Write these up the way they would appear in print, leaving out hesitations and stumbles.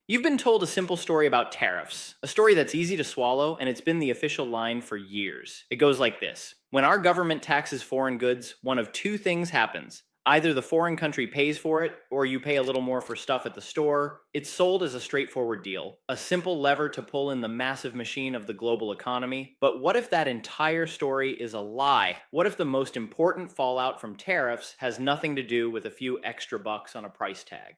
You've been told a simple story about tariffs, a story that's easy to swallow, and it's been the official line for years. It goes like this: when our government taxes foreign goods, one of two things happens. Either the foreign country pays for it, or you pay a little more for stuff at the store. It's sold as a straightforward deal, a simple lever to pull in the massive machine of the global economy. But what if that entire story is a lie? What if the most important fallout from tariffs has nothing to do with a few extra bucks on a price tag?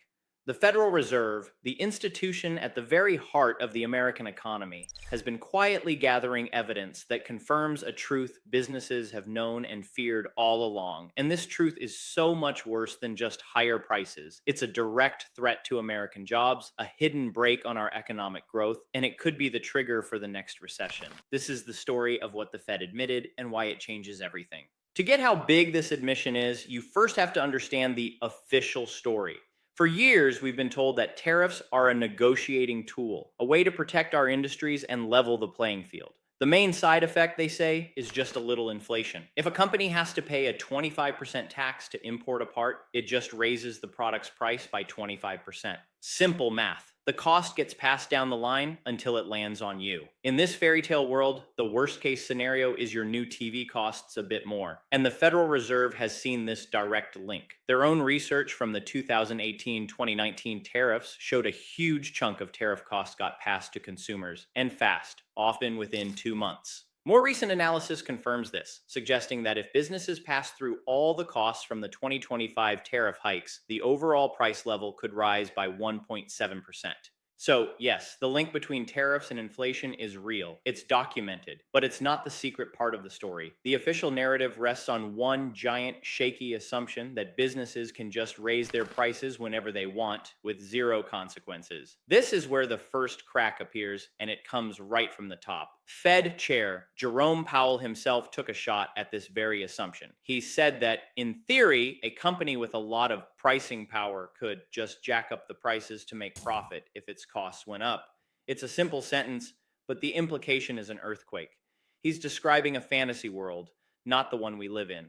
The Federal Reserve, the institution at the very heart of the American economy, has been quietly gathering evidence that confirms a truth businesses have known and feared all along. And this truth is so much worse than just higher prices. It's a direct threat to American jobs, a hidden brake on our economic growth, and it could be the trigger for the next recession. This is the story of what the Fed admitted and why it changes everything. To get how big this admission is, you first have to understand the official story. For years, we've been told that tariffs are a negotiating tool, a way to protect our industries and level the playing field. The main side effect, they say, is just a little inflation. If a company has to pay a 25% tax to import a part, it just raises the product's price by 25%. Simple math. The cost gets passed down the line until it lands on you. In this fairy tale world, the worst case scenario is your new TV costs a bit more. And the Federal Reserve has seen this direct link. Their own research from the 2018-2019 tariffs showed a huge chunk of tariff costs got passed to consumers, and fast, often within 2 months. More recent analysis confirms this, suggesting that if businesses pass through all the costs from the 2025 tariff hikes, the overall price level could rise by 1.7%. So, yes, the link between tariffs and inflation is real. It's documented, but it's not the secret part of the story. The official narrative rests on one giant, shaky assumption that businesses can just raise their prices whenever they want, with zero consequences. This is where the first crack appears, and it comes right from the top. Fed Chair Jerome Powell himself took a shot at this very assumption. He said that, in theory, a company with a lot of pricing power could just jack up the prices to make profit if its costs went up. It's a simple sentence, but the implication is an earthquake. He's describing a fantasy world, not the one we live in.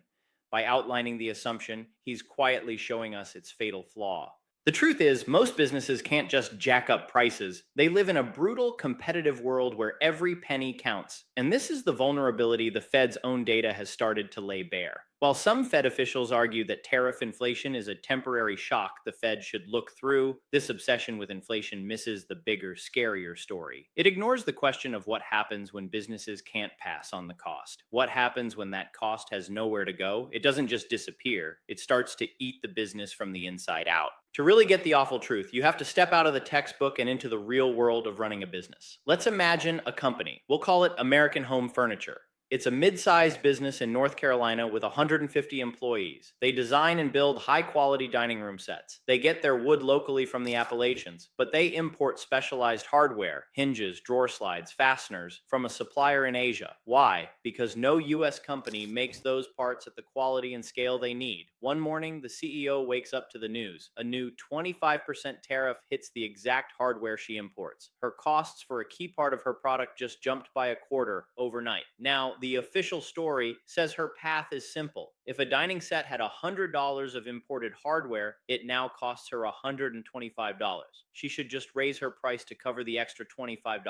By outlining the assumption, he's quietly showing us its fatal flaw. The truth is, most businesses can't just jack up prices. They live in a brutal, competitive world where every penny counts. And this is the vulnerability the Fed's own data has started to lay bare. While some Fed officials argue that tariff inflation is a temporary shock the Fed should look through, this obsession with inflation misses the bigger, scarier story. It ignores the question of what happens when businesses can't pass on the cost. What happens when that cost has nowhere to go? It doesn't just disappear, it starts to eat the business from the inside out. To really get the awful truth, you have to step out of the textbook and into the real world of running a business. Let's imagine a company. We'll call it American Home Furniture. It's a mid-sized business in North Carolina with 150 employees. They design and build high-quality dining room sets. They get their wood locally from the Appalachians, but they import specialized hardware, hinges, drawer slides, fasteners, from a supplier in Asia. Why? Because no U.S. company makes those parts at the quality and scale they need. One morning, the CEO wakes up to the news. A new 25% tariff hits the exact hardware she imports. Her costs for a key part of her product just jumped by a quarter overnight. Now, the official story says her path is simple. If a dining set had $100 of imported hardware, it now costs her $125. She should just raise her price to cover the extra $25.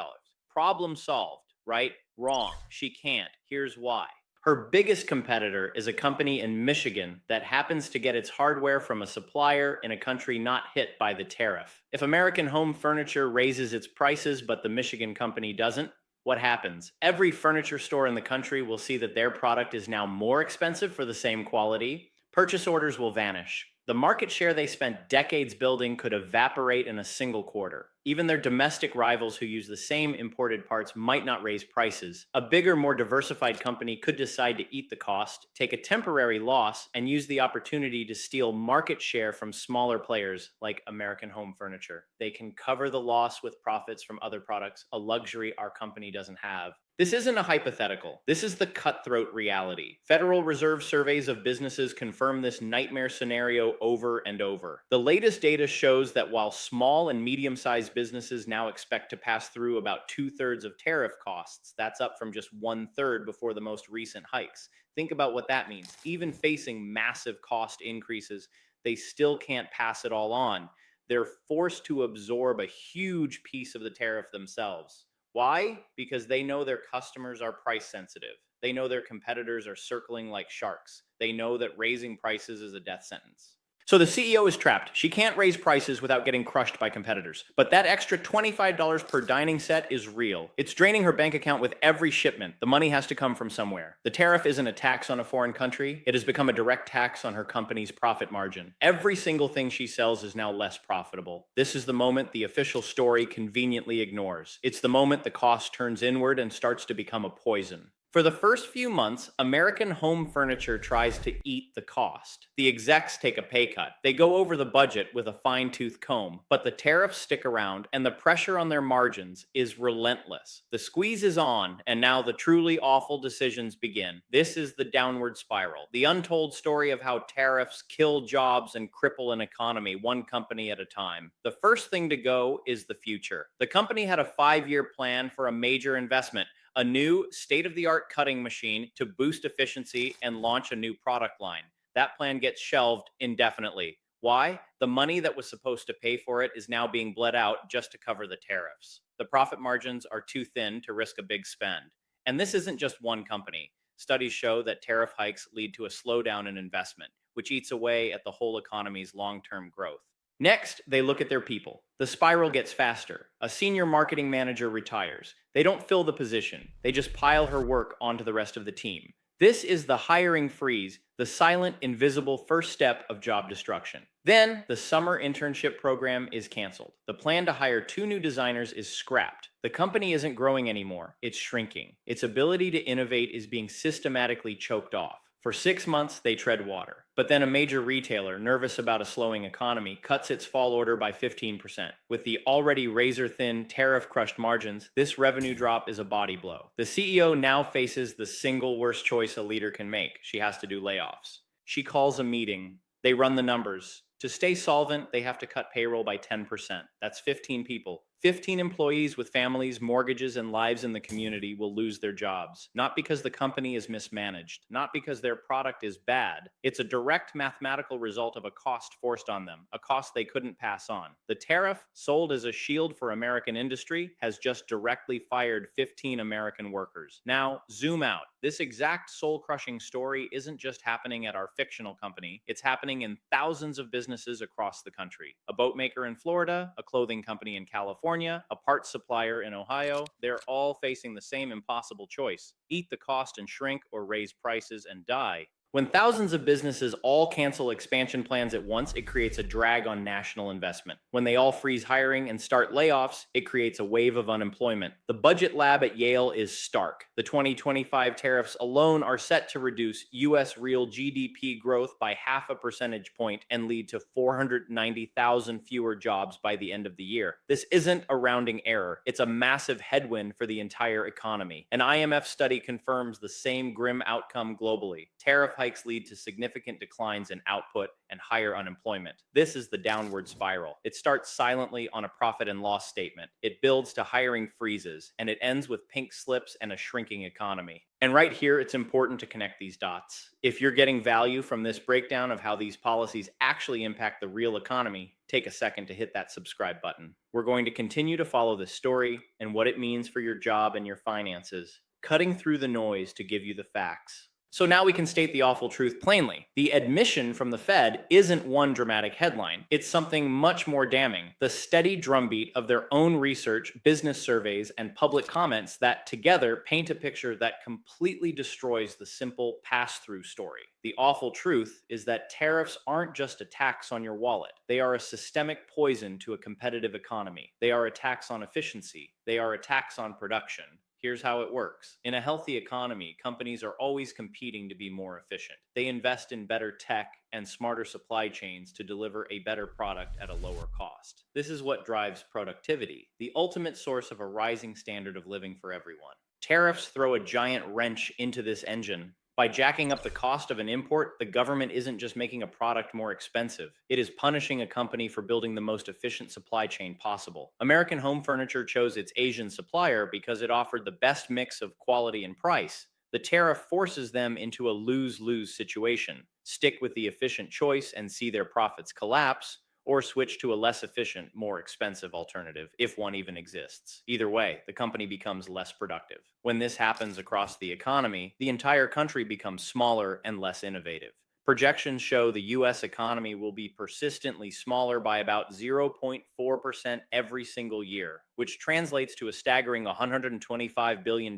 Problem solved, right? Wrong. She can't. Here's why. Her biggest competitor is a company in Michigan that happens to get its hardware from a supplier in a country not hit by the tariff. If American Home Furniture raises its prices but the Michigan company doesn't, what happens? Every furniture store in the country will see that their product is now more expensive for the same quality. Purchase orders will vanish. The market share they spent decades building could evaporate in a single quarter. Even their domestic rivals who use the same imported parts might not raise prices. A bigger, more diversified company could decide to eat the cost, take a temporary loss, and use the opportunity to steal market share from smaller players like American Home Furniture. They can cover the loss with profits from other products, a luxury our company doesn't have. This isn't a hypothetical. This is the cutthroat reality. Federal Reserve surveys of businesses confirm this nightmare scenario over and over. The latest data shows that while small and medium-sized businesses now expect to pass through about two-thirds of tariff costs, that's up from just one-third before the most recent hikes. Think about what that means. Even facing massive cost increases, they still can't pass it all on. they're forced to absorb a huge piece of the tariff themselves. Why? Because they know their customers are price sensitive. They know their competitors are circling like sharks. They know that raising prices is a death sentence. So the CEO is trapped. She can't raise prices without getting crushed by competitors. But that extra $25 per dining set is real. It's draining her bank account with every shipment. The money has to come from somewhere. The tariff isn't a tax on a foreign country. It has become a direct tax on her company's profit margin. Every single thing she sells is now less profitable. This is the moment the official story conveniently ignores. It's the moment the cost turns inward and starts to become a poison. For the first few months, American home furniture tries to eat the cost. The execs take a pay cut. They go over the budget with a fine-tooth comb, but the tariffs stick around and the pressure on their margins is relentless. The squeeze is on, and now the truly awful decisions begin. This is the downward spiral, the untold story of how tariffs kill jobs and cripple an economy one company at a time. The first thing to go is the future. The company had a 5-year plan for a major investment, a new state-of-the-art cutting machine to boost efficiency and launch a new product line. That plan gets shelved indefinitely. Why? The money that was supposed to pay for it is now being bled out just to cover the tariffs. The profit margins are too thin to risk a big spend. And this isn't just one company. Studies show that tariff hikes lead to a slowdown in investment, which eats away at the whole economy's long-term growth. Next, they look at their people. The spiral gets faster. A senior marketing manager retires. They don't fill the position. They just pile her work onto the rest of the team. This is the hiring freeze, the silent, invisible first step of job destruction. Then, the summer internship program is canceled. The plan to hire 2 new designers is scrapped. The company isn't growing anymore. It's shrinking. Its ability to innovate is being systematically choked off. For 6 months, they tread water. But then a major retailer, nervous about a slowing economy, cuts its fall order by 15%. With the already razor-thin, tariff-crushed margins, this revenue drop is a body blow. The CEO now faces the single worst choice a leader can make. She has to do layoffs. She calls a meeting. They run the numbers. To stay solvent, they have to cut payroll by 10%. That's 15 people. 15 employees with families, mortgages, and lives in the community will lose their jobs. Not because the company is mismanaged, not because their product is bad. It's a direct mathematical result of a cost forced on them, a cost they couldn't pass on. The tariff, sold as a shield for American industry, has just directly fired 15 American workers. Now, zoom out. This exact soul-crushing story isn't just happening at our fictional company. It's happening in thousands of businesses across the country. A boat maker in Florida, a clothing company in California, a parts supplier in Ohio, they're all facing the same impossible choice: eat the cost and shrink, or raise prices and die. When thousands of businesses all cancel expansion plans at once, it creates a drag on national investment. When they all freeze hiring and start layoffs, it creates a wave of unemployment. The budget lab at Yale is stark. The 2025 tariffs alone are set to reduce U.S. real GDP growth by 0.5 percentage point and lead to 490,000 fewer jobs by the end of the year. This isn't a rounding error. It's a massive headwind for the entire economy. An IMF study confirms the same grim outcome globally. Tariff hikes lead to significant declines in output and higher unemployment. This is the downward spiral. It starts silently on a profit and loss statement. It builds to hiring freezes, and it ends with pink slips and a shrinking economy. And right here, it's important to connect these dots. If you're getting value from this breakdown of how these policies actually impact the real economy, take a second to hit that subscribe button. We're going to continue to follow this story and what it means for your job and your finances, cutting through the noise to give you the facts. So now we can state the awful truth plainly. The admission from the Fed isn't one dramatic headline. It's something much more damning. The steady drumbeat of their own research, business surveys, and public comments that together paint a picture that completely destroys the simple pass-through story. The awful truth is that tariffs aren't just a tax on your wallet. They are a systemic poison to a competitive economy. They are a tax on efficiency. They are a tax on production. Here's how it works. In a healthy economy, companies are always competing to be more efficient. They invest in better tech and smarter supply chains to deliver a better product at a lower cost. This is what drives productivity, the ultimate source of a rising standard of living for everyone. Tariffs throw a giant wrench into this engine. By jacking up the cost of an import, the government isn't just making a product more expensive. It is punishing a company for building the most efficient supply chain possible. American Home Furniture chose its Asian supplier because it offered the best mix of quality and price. The tariff forces them into a lose-lose situation. Stick with the efficient choice and see their profits collapse, or switch to a less efficient, more expensive alternative, if one even exists. Either way, the company becomes less productive. When this happens across the economy, the entire country becomes smaller and less innovative. Projections show the US economy will be persistently smaller by about 0.4% every single year, which translates to a staggering $125 billion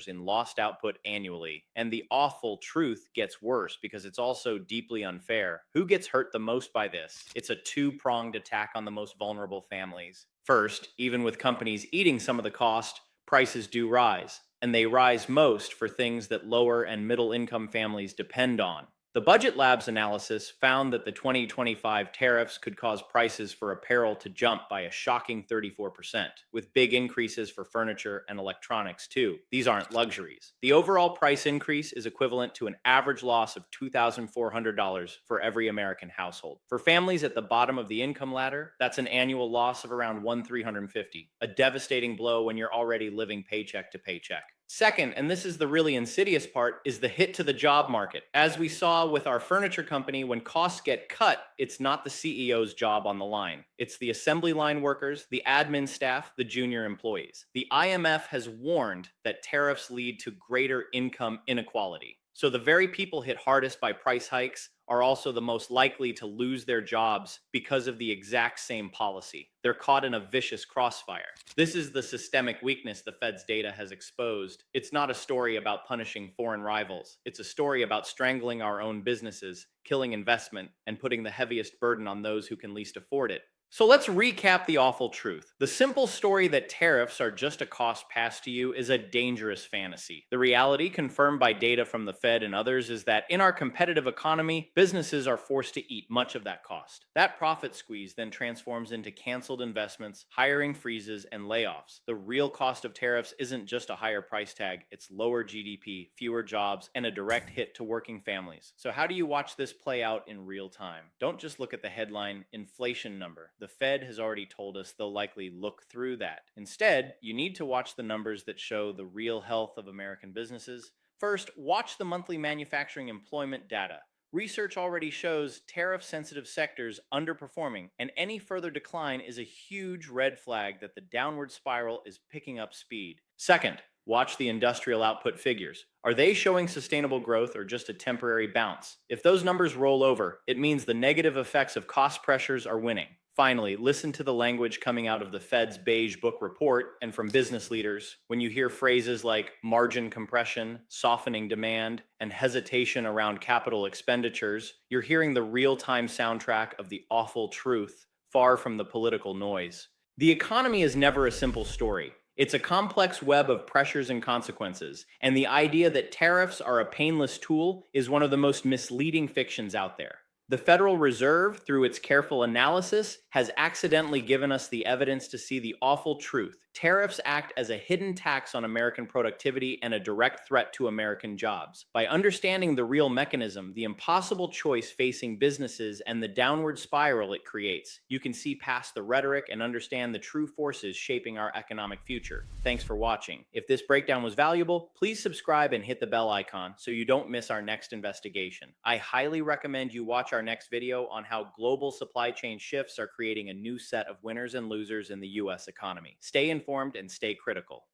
in lost output annually. And the awful truth gets worse because it's also deeply unfair. Who gets hurt the most by this? It's a two-pronged attack on the most vulnerable families. First, even with companies eating some of the cost, prices do rise, and they rise most for things that lower and middle income families depend on. The Budget Lab's analysis found that the 2025 tariffs could cause prices for apparel to jump by a shocking 34%, with big increases for furniture and electronics too. These aren't luxuries. The overall price increase is equivalent to an average loss of $2,400 for every American household. For families at the bottom of the income ladder, that's an annual loss of around $1,350, a devastating blow when you're already living paycheck to paycheck. Second, and this is the really insidious part, is the hit to the job market. As we saw with our furniture company, when costs get cut, it's not the CEO's job on the line. It's the assembly line workers, the admin staff, the junior employees. The IMF has warned that tariffs lead to greater income inequality. So the very people hit hardest by price hikes are also the most likely to lose their jobs because of the exact same policy. They're caught in a vicious crossfire. This is the systemic weakness the Fed's data has exposed. It's not a story about punishing foreign rivals. It's a story about strangling our own businesses, killing investment, and putting the heaviest burden on those who can least afford it. So let's recap the awful truth. The simple story that tariffs are just a cost passed to you is a dangerous fantasy. The reality, confirmed by data from the Fed and others, is that in our competitive economy, businesses are forced to eat much of that cost. That profit squeeze then transforms into canceled investments, hiring freezes, and layoffs. The real cost of tariffs isn't just a higher price tag, it's lower GDP, fewer jobs, and a direct hit to working families. So how do you watch this play out in real time? Don't just look at the headline inflation number. The Fed has already told us they'll likely look through that. Instead, you need to watch the numbers that show the real health of American businesses. First, watch the monthly manufacturing employment data. Research already shows tariff-sensitive sectors underperforming, and any further decline is a huge red flag that the downward spiral is picking up speed. Second, watch the industrial output figures. Are they showing sustainable growth or just a temporary bounce? If those numbers roll over, it means the negative effects of cost pressures are winning. Finally, listen to the language coming out of the Fed's Beige Book report and from business leaders. When you hear phrases like margin compression, softening demand, and hesitation around capital expenditures, you're hearing the real-time soundtrack of the awful truth, far from the political noise. The economy is never a simple story. It's a complex web of pressures and consequences, and the idea that tariffs are a painless tool is one of the most misleading fictions out there. The Federal Reserve, through its careful analysis, has accidentally given us the evidence to see the awful truth. Tariffs act as a hidden tax on American productivity and a direct threat to American jobs. By understanding the real mechanism, the impossible choice facing businesses, and the downward spiral it creates, you can see past the rhetoric and understand the true forces shaping our economic future. Thanks for watching. If this breakdown was valuable, please subscribe and hit the bell icon so you don't miss our next investigation. I highly recommend you watch our next video on how global supply chain shifts are creating a new set of winners and losers in the US economy. Stay informed and stay critical.